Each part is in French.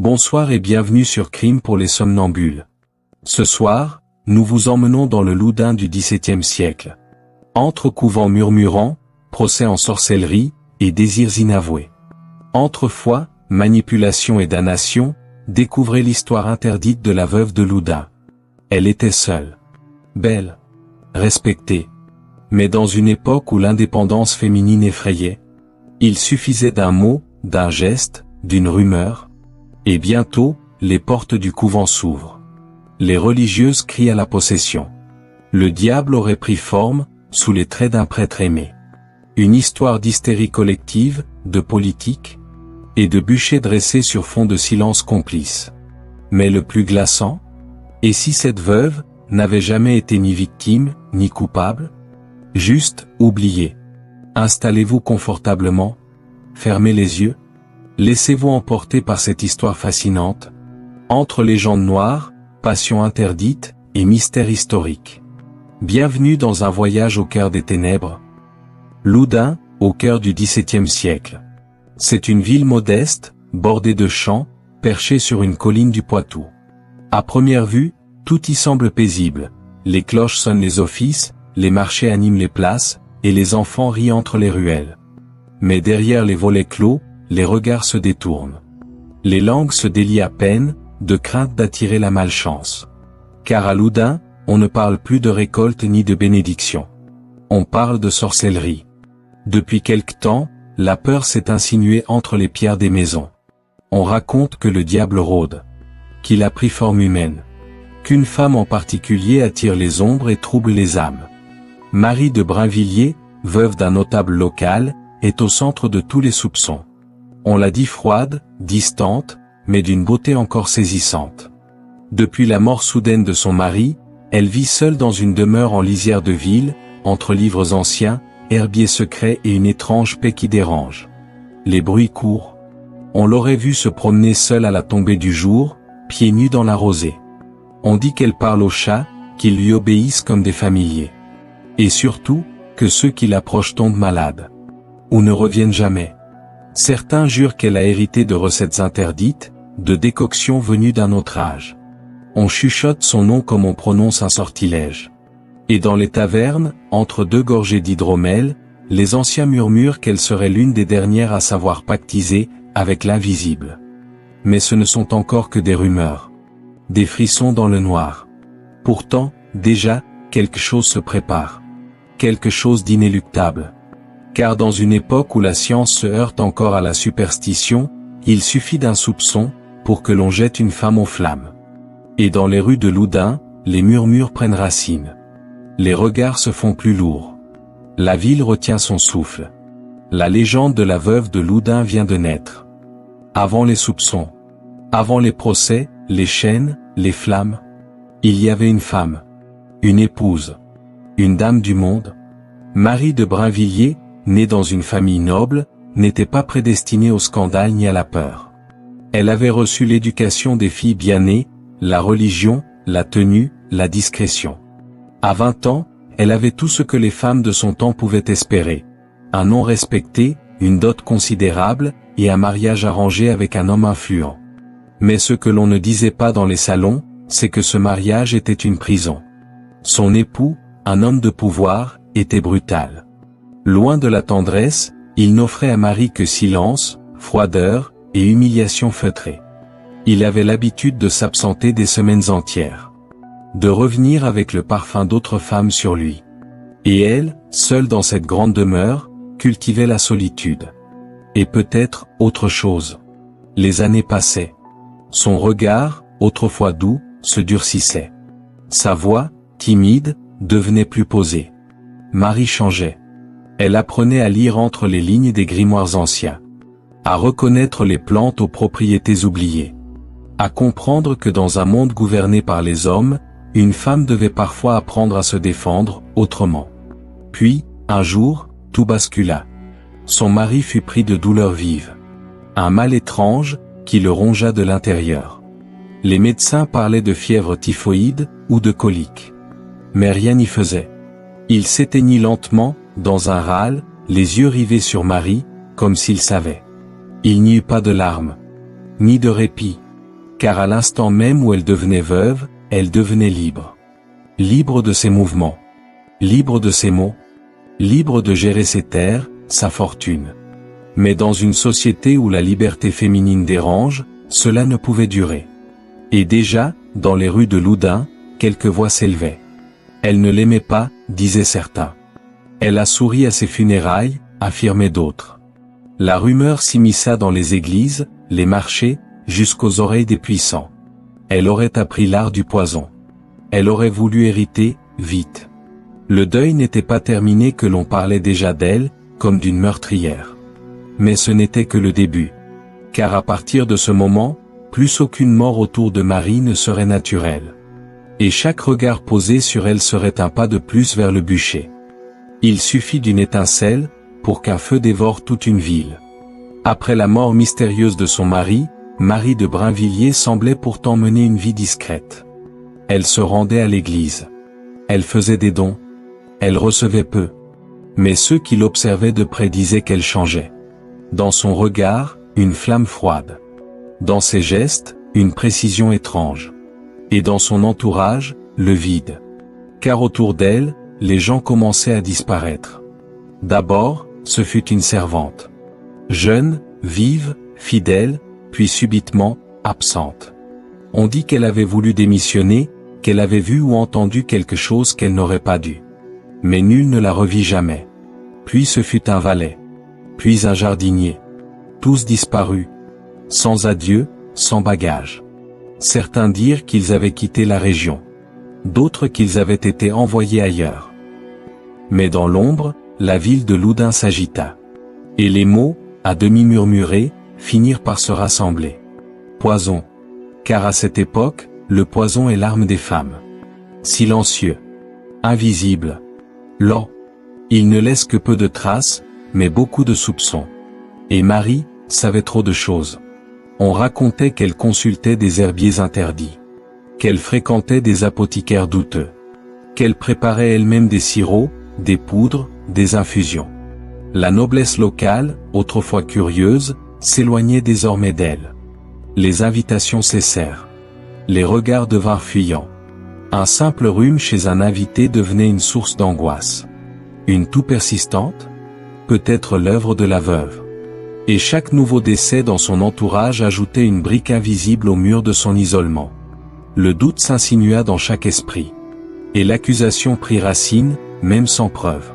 Bonsoir et bienvenue sur Crime pour les somnambules. Ce soir, nous vous emmenons dans le Loudun du XVIIe siècle. Entre couvents murmurants, procès en sorcellerie, et désirs inavoués. Entre foi, manipulation et damnation, découvrez l'histoire interdite de la veuve de Loudun. Elle était seule. Belle. Respectée. Mais dans une époque où l'indépendance féminine effrayait, il suffisait d'un mot, d'un geste, d'une rumeur, et bientôt, les portes du couvent s'ouvrent. Les religieuses crient à la possession. Le diable aurait pris forme, sous les traits d'un prêtre aimé. Une histoire d'hystérie collective, de politique, et de bûchers dressés sur fond de silence complice. Mais le plus glaçant, et si cette veuve n'avait jamais été ni victime, ni coupable? Juste, oubliée. Installez-vous confortablement, fermez les yeux, laissez-vous emporter par cette histoire fascinante, entre légendes noires, passions interdites, et mystères historiques. Bienvenue dans un voyage au cœur des ténèbres. Loudun, au cœur du XVIIe siècle. C'est une ville modeste, bordée de champs, perchée sur une colline du Poitou. À première vue, tout y semble paisible. Les cloches sonnent les offices, les marchés animent les places, et les enfants rient entre les ruelles. Mais derrière les volets clos, les regards se détournent. Les langues se délient à peine, de crainte d'attirer la malchance. Car à Loudun, on ne parle plus de récolte ni de bénédiction. On parle de sorcellerie. Depuis quelque temps, la peur s'est insinuée entre les pierres des maisons. On raconte que le diable rôde, qu'il a pris forme humaine, qu'une femme en particulier attire les ombres et trouble les âmes. Marie de Brinvilliers, veuve d'un notable local, est au centre de tous les soupçons. On la dit froide, distante, mais d'une beauté encore saisissante. Depuis la mort soudaine de son mari, elle vit seule dans une demeure en lisière de ville, entre livres anciens, herbiers secrets et une étrange paix qui dérange. Les bruits courent. On l'aurait vue se promener seule à la tombée du jour, pieds nus dans la rosée. On dit qu'elle parle aux chats, qu'ils lui obéissent comme des familiers. Et surtout, que ceux qui l'approchent tombent malades. Ou ne reviennent jamais. Certains jurent qu'elle a hérité de recettes interdites, de décoctions venues d'un autre âge. On chuchote son nom comme on prononce un sortilège. Et dans les tavernes, entre deux gorgées d'hydromel, les anciens murmurent qu'elle serait l'une des dernières à savoir pactiser avec l'invisible. Mais ce ne sont encore que des rumeurs. Des frissons dans le noir. Pourtant, déjà, quelque chose se prépare. Quelque chose d'inéluctable. Car dans une époque où la science se heurte encore à la superstition, il suffit d'un soupçon, pour que l'on jette une femme aux flammes. Et dans les rues de Loudun, les murmures prennent racine. Les regards se font plus lourds. La ville retient son souffle. La légende de la veuve de Loudun vient de naître. Avant les soupçons, avant les procès, les chaînes, les flammes, il y avait une femme, une épouse, une dame du monde. Marie de Brinvilliers, née dans une famille noble, n'était pas prédestinée au scandale ni à la peur. Elle avait reçu l'éducation des filles bien nées, la religion, la tenue, la discrétion. À 20 ans, elle avait tout ce que les femmes de son temps pouvaient espérer. Un nom respecté, une dot considérable, et un mariage arrangé avec un homme influent. Mais ce que l'on ne disait pas dans les salons, c'est que ce mariage était une prison. Son époux, un homme de pouvoir, était brutal. Loin de la tendresse, il n'offrait à Marie que silence, froideur, et humiliation feutrée. Il avait l'habitude de s'absenter des semaines entières. De revenir avec le parfum d'autres femmes sur lui. Et elle, seule dans cette grande demeure, cultivait la solitude. Et peut-être, autre chose. Les années passaient. Son regard, autrefois doux, se durcissait. Sa voix, timide, devenait plus posée. Marie changeait. Elle apprenait à lire entre les lignes des grimoires anciens. À reconnaître les plantes aux propriétés oubliées. À comprendre que dans un monde gouverné par les hommes, une femme devait parfois apprendre à se défendre, autrement. Puis, un jour, tout bascula. Son mari fut pris de douleurs vives. Un mal étrange, qui le rongea de l'intérieur. Les médecins parlaient de fièvre typhoïde, ou de colique. Mais rien n'y faisait. Il s'éteignit lentement, dans un râle, les yeux rivés sur Marie, comme s'il savait. Il n'y eut pas de larmes. Ni de répit. Car à l'instant même où elle devenait veuve, elle devenait libre. Libre de ses mouvements. Libre de ses mots. Libre de gérer ses terres, sa fortune. Mais dans une société où la liberté féminine dérange, cela ne pouvait durer. Et déjà, dans les rues de Loudun, quelques voix s'élevaient. Elle ne l'aimait pas, disaient certains. Elle a souri à ses funérailles, affirmaient d'autres. La rumeur s'immisça dans les églises, les marchés, jusqu'aux oreilles des puissants. Elle aurait appris l'art du poison. Elle aurait voulu hériter, vite. Le deuil n'était pas terminé que l'on parlait déjà d'elle, comme d'une meurtrière. Mais ce n'était que le début. Car à partir de ce moment, plus aucune mort autour de Marie ne serait naturelle. Et chaque regard posé sur elle serait un pas de plus vers le bûcher. Il suffit d'une étincelle, pour qu'un feu dévore toute une ville. Après la mort mystérieuse de son mari, Marie de Brinvilliers semblait pourtant mener une vie discrète. Elle se rendait à l'église. Elle faisait des dons. Elle recevait peu. Mais ceux qui l'observaient de près disaient qu'elle changeait. Dans son regard, une flamme froide. Dans ses gestes, une précision étrange. Et dans son entourage, le vide. Car autour d'elle, les gens commençaient à disparaître. D'abord, ce fut une servante. Jeune, vive, fidèle, puis subitement, absente. On dit qu'elle avait voulu démissionner, qu'elle avait vu ou entendu quelque chose qu'elle n'aurait pas dû. Mais nul ne la revit jamais. Puis ce fut un valet. Puis un jardinier. Tous disparus. Sans adieu, sans bagage. Certains dirent qu'ils avaient quitté la région. D'autres qu'ils avaient été envoyés ailleurs. Mais dans l'ombre, la ville de Loudun s'agita. Et les mots, à demi murmurés, finirent par se rassembler. Poison. Car à cette époque, le poison est l'arme des femmes. Silencieux. Invisible. Lent. Il ne laisse que peu de traces, mais beaucoup de soupçons. Et Marie savait trop de choses. On racontait qu'elle consultait des herbiers interdits. Qu'elle fréquentait des apothicaires douteux. Qu'elle préparait elle-même des sirops, des poudres, des infusions. La noblesse locale, autrefois curieuse, s'éloignait désormais d'elle. Les invitations cessèrent. Les regards devinrent fuyants. Un simple rhume chez un invité devenait une source d'angoisse. Une toux persistante? Peut-être l'œuvre de la veuve. Et chaque nouveau décès dans son entourage ajoutait une brique invisible au mur de son isolement. Le doute s'insinua dans chaque esprit. Et l'accusation prit racine, même sans preuve.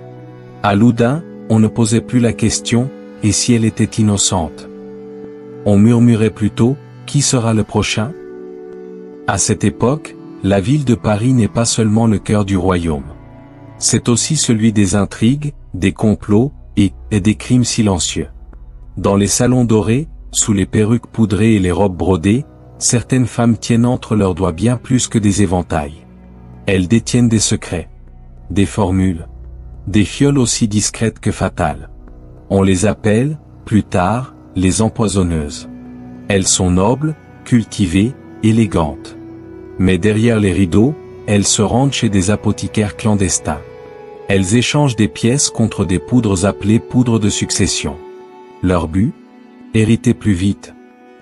À Loudun, on ne posait plus la question, et si elle était innocente? On murmurait plutôt, qui sera le prochain? À cette époque, la ville de Paris n'est pas seulement le cœur du royaume. C'est aussi celui des intrigues, des complots, et des crimes silencieux. Dans les salons dorés, sous les perruques poudrées et les robes brodées, certaines femmes tiennent entre leurs doigts bien plus que des éventails. Elles détiennent des secrets, des formules, des fioles aussi discrètes que fatales. On les appelle, plus tard, les empoisonneuses. Elles sont nobles, cultivées, élégantes. Mais derrière les rideaux, elles se rendent chez des apothicaires clandestins. Elles échangent des pièces contre des poudres appelées poudres de succession. Leur but? Hériter plus vite.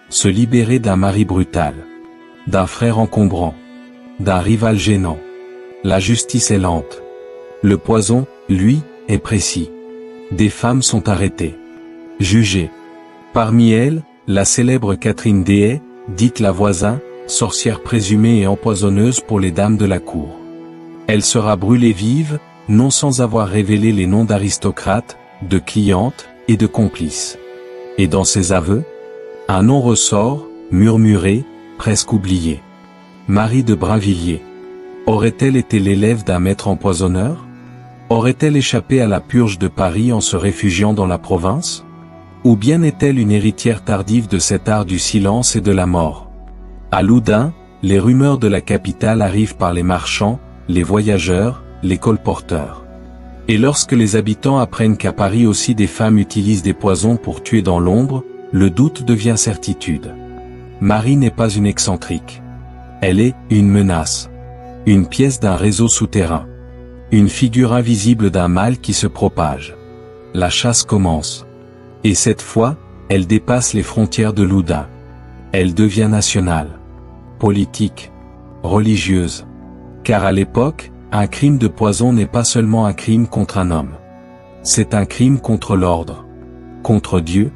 Se libérer d'un mari brutal. D'un frère encombrant. D'un rival gênant. La justice est lente. Le poison, lui, est précis. Des femmes sont arrêtées. Jugées. Parmi elles, la célèbre Catherine Déhay, dite la Voisin, sorcière présumée et empoisonneuse pour les dames de la cour. Elle sera brûlée vive, non sans avoir révélé les noms d'aristocrates, de clientes, et de complices. Et dans ses aveux, un nom ressort, murmuré, presque oublié. Marie de Brinvilliers. Aurait-elle été l'élève d'un maître empoisonneur? Aurait-elle échappé à la purge de Paris en se réfugiant dans la province? Ou bien est-elle une héritière tardive de cet art du silence et de la mort? À Loudun, les rumeurs de la capitale arrivent par les marchands, les voyageurs, les colporteurs. Et lorsque les habitants apprennent qu'à Paris aussi des femmes utilisent des poisons pour tuer dans l'ombre, le doute devient certitude. Marie n'est pas une excentrique. Elle est une menace. Une pièce d'un réseau souterrain. Une figure invisible d'un mal qui se propage. La chasse commence. Et cette fois, elle dépasse les frontières de Loudun. Elle devient nationale. politique, religieuse. Car à l'époque, un crime de poison n'est pas seulement un crime contre un homme. C'est un crime contre l'ordre, contre Dieu,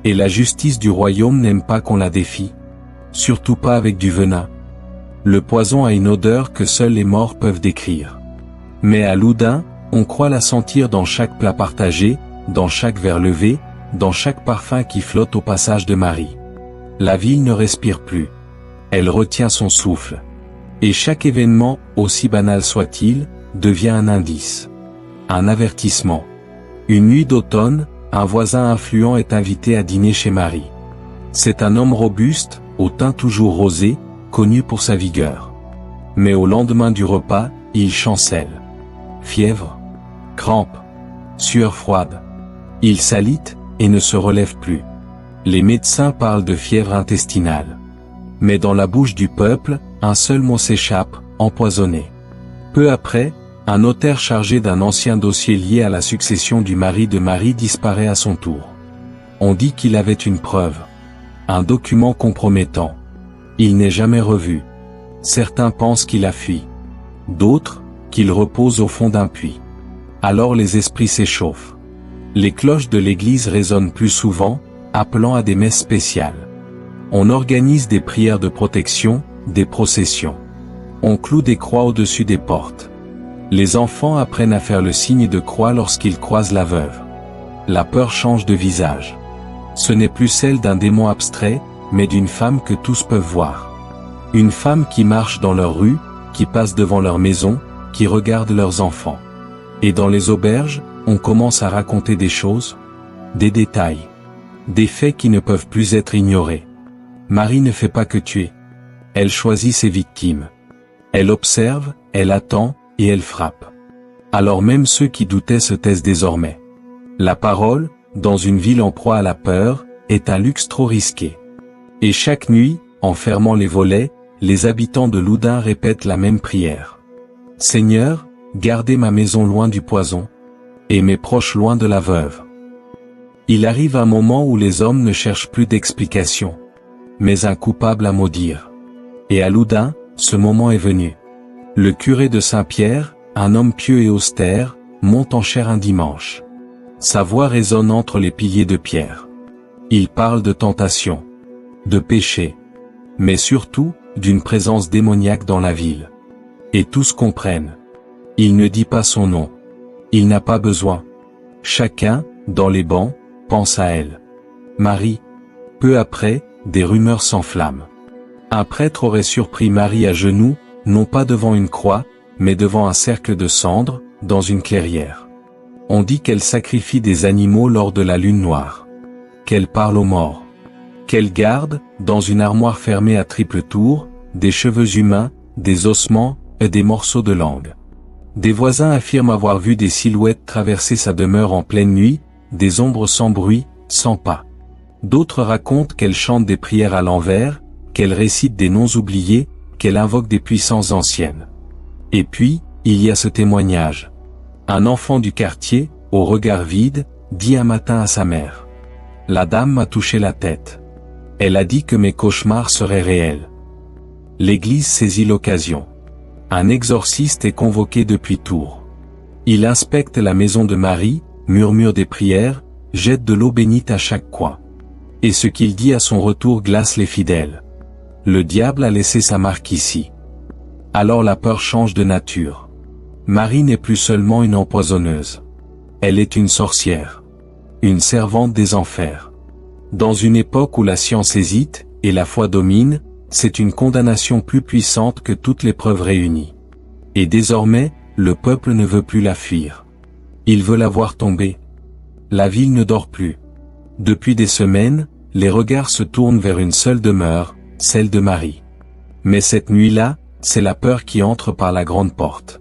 et la justice du royaume n'aime pas qu'on la défie, surtout pas avec du venin. Le poison a une odeur que seuls les morts peuvent décrire. Mais à Loudun, on croit la sentir dans chaque plat partagé, dans chaque verre levé, dans chaque parfum qui flotte au passage de Marie. La ville ne respire plus. Elle retient son souffle. Et chaque événement, aussi banal soit-il, devient un indice. Un avertissement. Une nuit d'automne, un voisin influent est invité à dîner chez Marie. C'est un homme robuste, au teint toujours rosé, connu pour sa vigueur. Mais au lendemain du repas, il chancelle. Fièvre, crampes, sueur froide. Il s'alite, et ne se relève plus. Les médecins parlent de fièvre intestinale. Mais dans la bouche du peuple, un seul mot s'échappe, empoisonné. Peu après, un notaire chargé d'un ancien dossier lié à la succession du mari de Marie disparaît à son tour. On dit qu'il avait une preuve. Un document compromettant. Il n'est jamais revu. Certains pensent qu'il a fui. D'autres, qu'il repose au fond d'un puits. Alors les esprits s'échauffent. Les cloches de l'église résonnent plus souvent, appelant à des messes spéciales. On organise des prières de protection, des processions. On cloue des croix au-dessus des portes. Les enfants apprennent à faire le signe de croix lorsqu'ils croisent la veuve. La peur change de visage. Ce n'est plus celle d'un démon abstrait, mais d'une femme que tous peuvent voir. Une femme qui marche dans leur rue, qui passe devant leur maison, qui regarde leurs enfants. Et dans les auberges, on commence à raconter des choses, des détails, des faits qui ne peuvent plus être ignorés. Marie ne fait pas que tuer. Elle choisit ses victimes. Elle observe, elle attend, et elle frappe. Alors même ceux qui doutaient se taisent désormais. La parole, dans une ville en proie à la peur, est un luxe trop risqué. Et chaque nuit, en fermant les volets, les habitants de Loudun répètent la même prière. Seigneur, gardez ma maison loin du poison, et mes proches loin de la veuve. Il arrive un moment où les hommes ne cherchent plus d'explication, mais un coupable à maudire. Et à Loudun, ce moment est venu. Le curé de Saint-Pierre, un homme pieux et austère, monte en chaire un dimanche. Sa voix résonne entre les piliers de pierre. Il parle de tentation, de péché, mais surtout, d'une présence démoniaque dans la ville. Et tous comprennent. Il ne dit pas son nom. Il n'a pas besoin. Chacun, dans les bancs, pense à elle. Marie. Peu après, des rumeurs s'enflamment. Un prêtre aurait surpris Marie à genoux, non pas devant une croix, mais devant un cercle de cendres, dans une clairière. On dit qu'elle sacrifie des animaux lors de la lune noire. Qu'elle parle aux morts. Qu'elle garde, dans une armoire fermée à triple tour, des cheveux humains, des ossements, et des morceaux de langue. Des voisins affirment avoir vu des silhouettes traverser sa demeure en pleine nuit, des ombres sans bruit, sans pas. D'autres racontent qu'elle chante des prières à l'envers, qu'elle récite des noms oubliés, qu'elle invoque des puissances anciennes. Et puis, il y a ce témoignage. Un enfant du quartier, au regard vide, dit un matin à sa mère. La dame m'a touché la tête. Elle a dit que mes cauchemars seraient réels. L'église saisit l'occasion. Un exorciste est convoqué depuis Tours. Il inspecte la maison de Marie, murmure des prières, jette de l'eau bénite à chaque coin. Et ce qu'il dit à son retour glace les fidèles. Le diable a laissé sa marque ici. Alors la peur change de nature. Marie n'est plus seulement une empoisonneuse. Elle est une sorcière. Une servante des enfers. Dans une époque où la science hésite, et la foi domine, c'est une condamnation plus puissante que toutes les preuves réunies. Et désormais, le peuple ne veut plus la fuir. Il veut la voir tomber. La ville ne dort plus. Depuis des semaines, les regards se tournent vers une seule demeure, celle de Marie. Mais cette nuit-là, c'est la peur qui entre par la grande porte.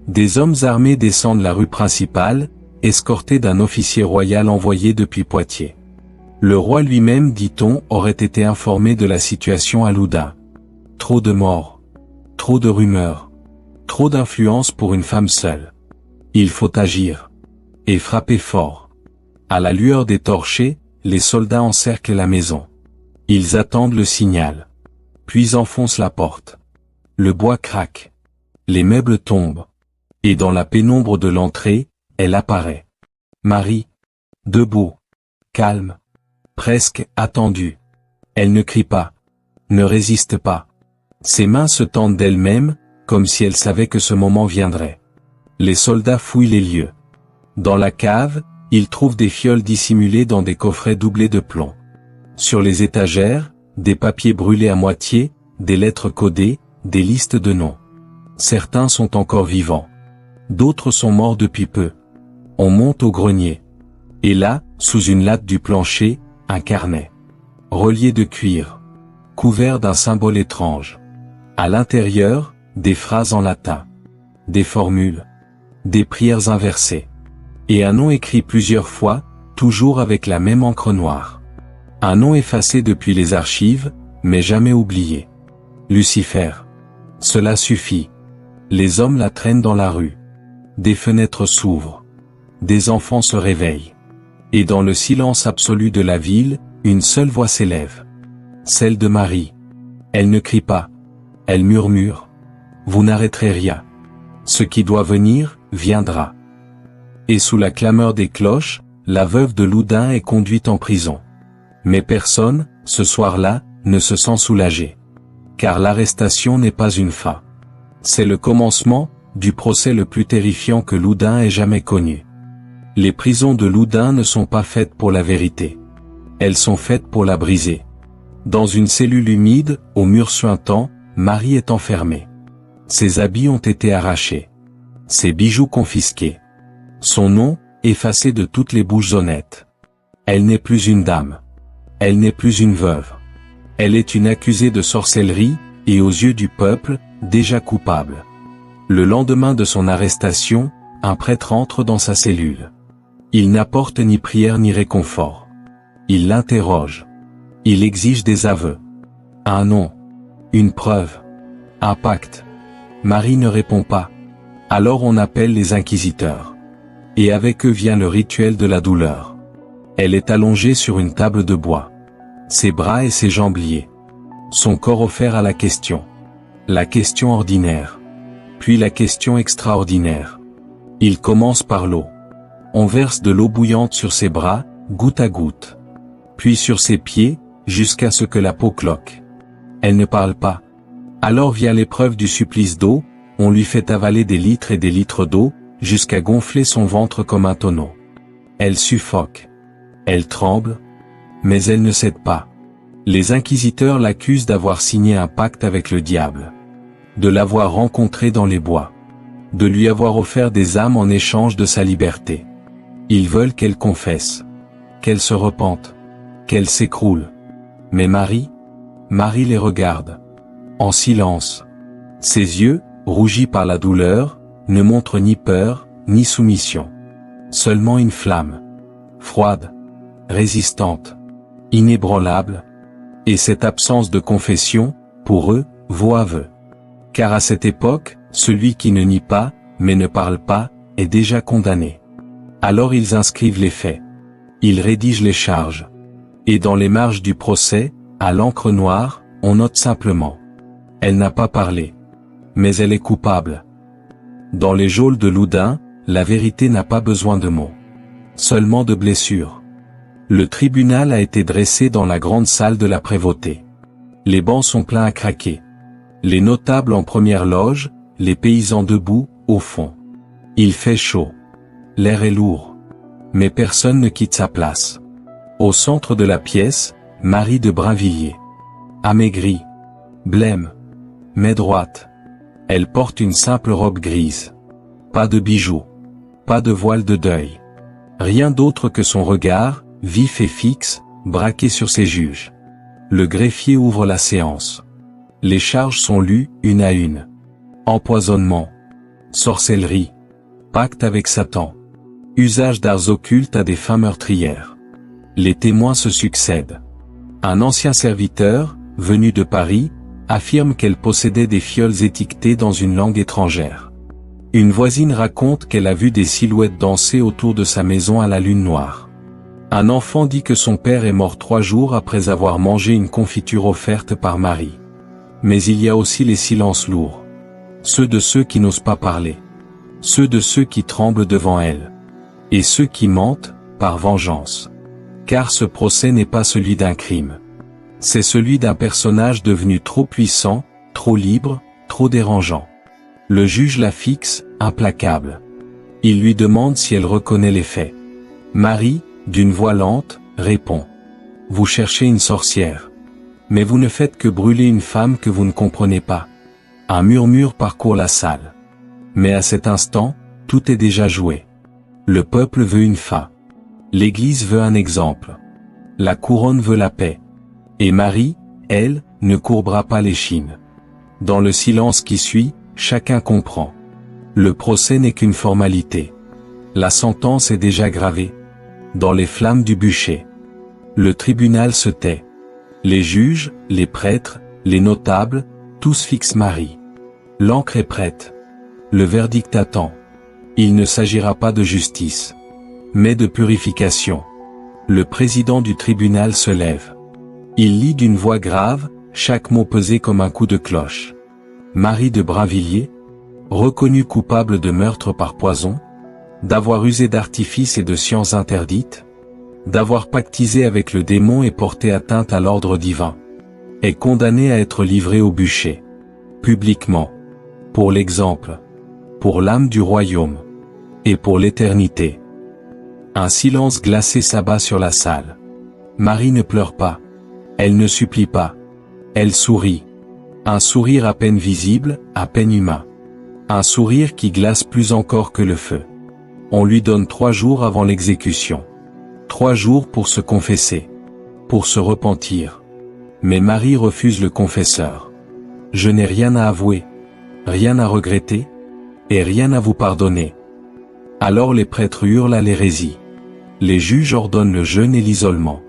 Des hommes armés descendent la rue principale, escortés d'un officier royal envoyé depuis Poitiers. Le roi lui-même, dit-on, aurait été informé de la situation à Loudun. Trop de morts. Trop de rumeurs. Trop d'influence pour une femme seule. Il faut agir. Et frapper fort. À la lueur des torchers, les soldats encerclent la maison. Ils attendent le signal. puis enfonce la porte. Le bois craque. Les meubles tombent. Et dans la pénombre de l'entrée, elle apparaît. Marie. Debout. Calme. Presque attendue. Elle ne crie pas. Ne résiste pas. Ses mains se tendent d'elles-mêmes, comme si elle savait que ce moment viendrait. Les soldats fouillent les lieux. Dans la cave, ils trouvent des fioles dissimulées dans des coffrets doublés de plomb. Sur les étagères, des papiers brûlés à moitié, des lettres codées, des listes de noms. Certains sont encore vivants. D'autres sont morts depuis peu. On monte au grenier. Et là, sous une latte du plancher, un carnet. Relié de cuir. Couvert d'un symbole étrange. À l'intérieur, des phrases en latin. Des formules. Des prières inversées. Et un nom écrit plusieurs fois, toujours avec la même encre noire. Un nom effacé depuis les archives, mais jamais oublié. Lucifer. Cela suffit. Les hommes la traînent dans la rue. Des fenêtres s'ouvrent. Des enfants se réveillent. Et dans le silence absolu de la ville, une seule voix s'élève. Celle de Marie. Elle ne crie pas. Elle murmure. Vous n'arrêterez rien. Ce qui doit venir, viendra. Et sous la clameur des cloches, la veuve de Loudun est conduite en prison. Mais personne, ce soir-là, ne se sent soulagé. Car l'arrestation n'est pas une fin. C'est le commencement du procès le plus terrifiant que Loudun ait jamais connu. Les prisons de Loudun ne sont pas faites pour la vérité. Elles sont faites pour la briser. Dans une cellule humide, aux murs suintants, Marie est enfermée. Ses habits ont été arrachés. Ses bijoux confisqués. Son nom, effacé de toutes les bouches honnêtes. Elle n'est plus une dame. Elle n'est plus une veuve. Elle est une accusée de sorcellerie, et aux yeux du peuple, déjà coupable. Le lendemain de son arrestation, un prêtre entre dans sa cellule. Il n'apporte ni prière ni réconfort. Il l'interroge. Il exige des aveux. Un nom. Une preuve. Un pacte. Marie ne répond pas. Alors on appelle les inquisiteurs. Et avec eux vient le rituel de la douleur. Elle est allongée sur une table de bois. Ses bras et ses jambes liés. Son corps offert à la question. La question ordinaire. Puis la question extraordinaire. Il commence par l'eau. On verse de l'eau bouillante sur ses bras, goutte à goutte. Puis sur ses pieds, jusqu'à ce que la peau cloque. Elle ne parle pas. Alors vient l'épreuve du supplice d'eau, on lui fait avaler des litres et des litres d'eau, jusqu'à gonfler son ventre comme un tonneau. Elle suffoque. Elle tremble. Mais elle ne cède pas. Les inquisiteurs l'accusent d'avoir signé un pacte avec le diable. De l'avoir rencontré dans les bois. De lui avoir offert des âmes en échange de sa liberté. Ils veulent qu'elle confesse. Qu'elle se repente. Qu'elle s'écroule. Mais Marie les regarde. En silence. Ses yeux, rougis par la douleur, ne montrent ni peur, ni soumission. Seulement une flamme. Froide. Résistante. Inébranlable. Et cette absence de confession, pour eux, vaut aveu. Car à cette époque, celui qui ne nie pas, mais ne parle pas, est déjà condamné. Alors ils inscrivent les faits. Ils rédigent les charges. Et dans les marges du procès, à l'encre noire, on note simplement. Elle n'a pas parlé. Mais elle est coupable. Dans les geôles de Loudun, la vérité n'a pas besoin de mots. Seulement de blessures. Le tribunal a été dressé dans la grande salle de la prévôté. Les bancs sont pleins à craquer. Les notables en première loge, les paysans debout, au fond. Il fait chaud. L'air est lourd. Mais personne ne quitte sa place. Au centre de la pièce, Marie de Brinvilliers. Amaigrie. Blême. Mais droite. Elle porte une simple robe grise. Pas de bijoux. Pas de voile de deuil. Rien d'autre que son regard, vif et fixe, braqué sur ses juges. Le greffier ouvre la séance. Les charges sont lues, une à une. Empoisonnement. Sorcellerie. Pacte avec Satan. Usage d'arts occultes à des fins meurtrières. Les témoins se succèdent. Un ancien serviteur, venu de Paris, affirme qu'elle possédait des fioles étiquetées dans une langue étrangère. Une voisine raconte qu'elle a vu des silhouettes danser autour de sa maison à la lune noire. Un enfant dit que son père est mort 3 jours après avoir mangé une confiture offerte par Marie. Mais il y a aussi les silences lourds. Ceux de ceux qui n'osent pas parler. Ceux de ceux qui tremblent devant elle. Et ceux qui mentent, par vengeance. Car ce procès n'est pas celui d'un crime. C'est celui d'un personnage devenu trop puissant, trop libre, trop dérangeant. Le juge la fixe, implacable. Il lui demande si elle reconnaît les faits. Marie, d'une voix lente, répond. Vous cherchez une sorcière. Mais vous ne faites que brûler une femme que vous ne comprenez pas. Un murmure parcourt la salle. Mais à cet instant, tout est déjà joué. Le peuple veut une fin. L'Église veut un exemple. La couronne veut la paix. Et Marie, elle, ne courbera pas l'échine. Dans le silence qui suit, chacun comprend. Le procès n'est qu'une formalité. La sentence est déjà gravée. Dans les flammes du bûcher. Le tribunal se tait. Les juges, les prêtres, les notables, tous fixent Marie. L'encre est prête. Le verdict attend. Il ne s'agira pas de justice, mais de purification. Le président du tribunal se lève. Il lit d'une voix grave, chaque mot pesé comme un coup de cloche. Marie de Brinvilliers, reconnue coupable de meurtre par poison, d'avoir usé d'artifices et de sciences interdites, d'avoir pactisé avec le démon et porté atteinte à l'ordre divin, est condamnée à être livrée au bûcher. Publiquement. Pour l'exemple. Pour l'âme du royaume. Et pour l'éternité. Un silence glacé s'abat sur la salle. Marie ne pleure pas. Elle ne supplie pas. Elle sourit. Un sourire à peine visible, à peine humain. Un sourire qui glace plus encore que le feu. On lui donne 3 jours avant l'exécution. 3 jours pour se confesser. Pour se repentir. Mais Marie refuse le confesseur. Je n'ai rien à avouer. Rien à regretter. Et rien à vous pardonner. Alors les prêtres hurlent à l'hérésie. Les juges ordonnent le jeûne et l'isolement.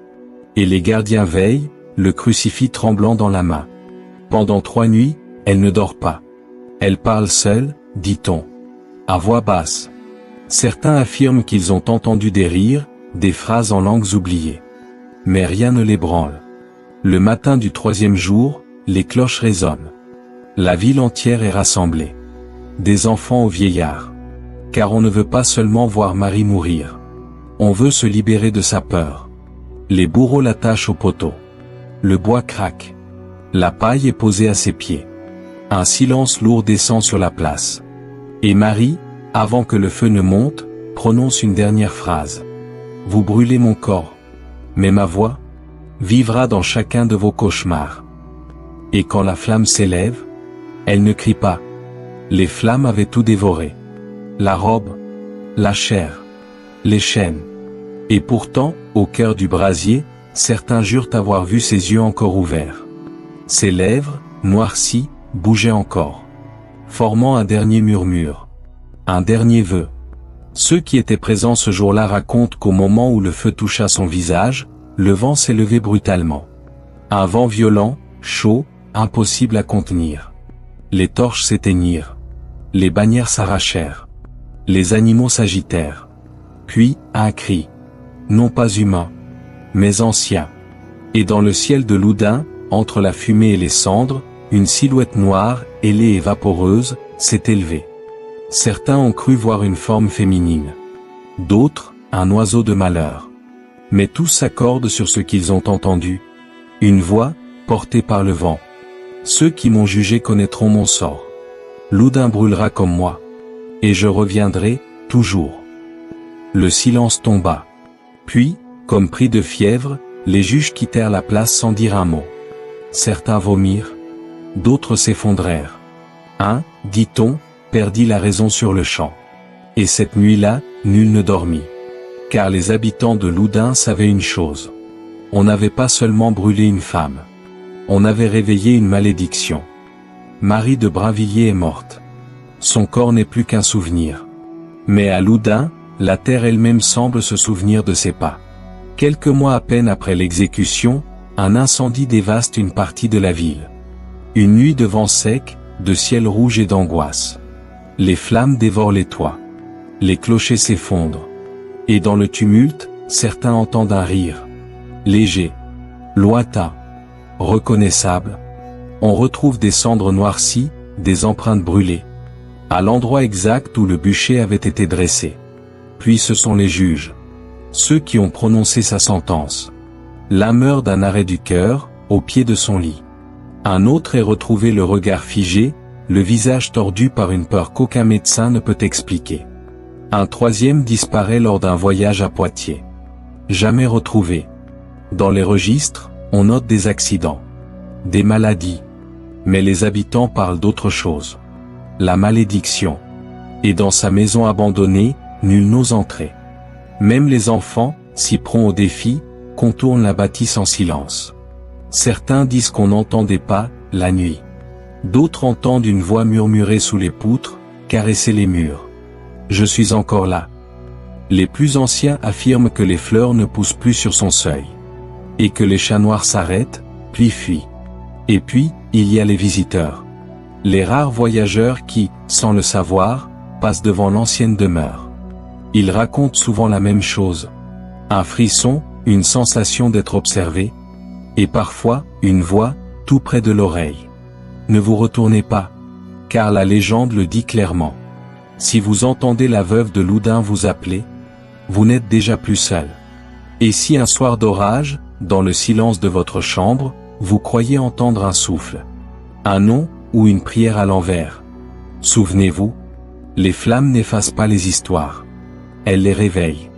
Et les gardiens veillent, le crucifix tremblant dans la main. Pendant 3 nuits, elle ne dort pas. Elle parle seule, dit-on. À voix basse. Certains affirment qu'ils ont entendu des rires, des phrases en langues oubliées. Mais rien ne l'ébranle. Le matin du 3e jour, les cloches résonnent. La ville entière est rassemblée. Des enfants aux vieillards. Car on ne veut pas seulement voir Marie mourir. On veut se libérer de sa peur. Les bourreaux l'attachent au poteau. Le bois craque. La paille est posée à ses pieds. Un silence lourd descend sur la place. Et Marie, avant que le feu ne monte, prononce une dernière phrase. Vous brûlez mon corps. Mais ma voix vivra dans chacun de vos cauchemars. Et quand la flamme s'élève, elle ne crie pas. Les flammes avaient tout dévoré. La robe, la chair, les chaînes. Et pourtant, au cœur du brasier, certains jurent avoir vu ses yeux encore ouverts. Ses lèvres, noircies, bougeaient encore, formant un dernier murmure. Un dernier vœu. Ceux qui étaient présents ce jour-là racontent qu'au moment où le feu toucha son visage, le vent s'est levé brutalement. Un vent violent, chaud, impossible à contenir. Les torches s'éteignirent. Les bannières s'arrachèrent. Les animaux s'agitèrent. Puis, un cri. Non pas humain, mais ancien. Et dans le ciel de Loudun, entre la fumée et les cendres, une silhouette noire, ailée et vaporeuse, s'est élevée. Certains ont cru voir une forme féminine. D'autres, un oiseau de malheur. Mais tous s'accordent sur ce qu'ils ont entendu. Une voix, portée par le vent. Ceux qui m'ont jugé connaîtront mon sort. Loudun brûlera comme moi. Et je reviendrai, toujours. Le silence tomba. Puis, comme pris de fièvre, les juges quittèrent la place sans dire un mot. Certains vomirent. D'autres s'effondrèrent. Un, dit-on, perdit la raison sur le champ. Et cette nuit-là, nul ne dormit. Car les habitants de Loudun savaient une chose. On n'avait pas seulement brûlé une femme. On avait réveillé une malédiction. Marie de Brinvilliers est morte. Son corps n'est plus qu'un souvenir. Mais à Loudun, la terre elle-même semble se souvenir de ses pas. Quelques mois à peine après l'exécution, un incendie dévaste une partie de la ville. Une nuit de vent sec, de ciel rouge et d'angoisse. Les flammes dévorent les toits. Les clochers s'effondrent. Et dans le tumulte, certains entendent un rire. Léger. Lointain. Reconnaissable. On retrouve des cendres noircies, des empreintes brûlées, à l'endroit exact où le bûcher avait été dressé. Puis ce sont les juges, ceux qui ont prononcé sa sentence. L'un meurt d'un arrêt du cœur, au pied de son lit. Un autre est retrouvé le regard figé, le visage tordu par une peur qu'aucun médecin ne peut expliquer. Un troisième disparaît lors d'un voyage à Poitiers. Jamais retrouvé. Dans les registres, on note des accidents, des maladies. Mais les habitants parlent d'autre chose. La malédiction. Et dans sa maison abandonnée, nul n'ose entrer. Même les enfants, si prompts au défi, contournent la bâtisse en silence. Certains disent qu'on entend des pas, la nuit. D'autres entendent une voix murmurer sous les poutres, caresser les murs. Je suis encore là. Les plus anciens affirment que les fleurs ne poussent plus sur son seuil. Et que les chats noirs s'arrêtent, puis fuient. Et puis, il y a les visiteurs. Les rares voyageurs qui, sans le savoir, passent devant l'ancienne demeure. Ils racontent souvent la même chose. Un frisson, une sensation d'être observé, et parfois, une voix, tout près de l'oreille. Ne vous retournez pas, car la légende le dit clairement. Si vous entendez la veuve de Loudun vous appeler, vous n'êtes déjà plus seul. Et si un soir d'orage, dans le silence de votre chambre, vous croyez entendre un souffle, un nom, ou une prière à l'envers, souvenez-vous, les flammes n'effacent pas les histoires. Elles les réveillent.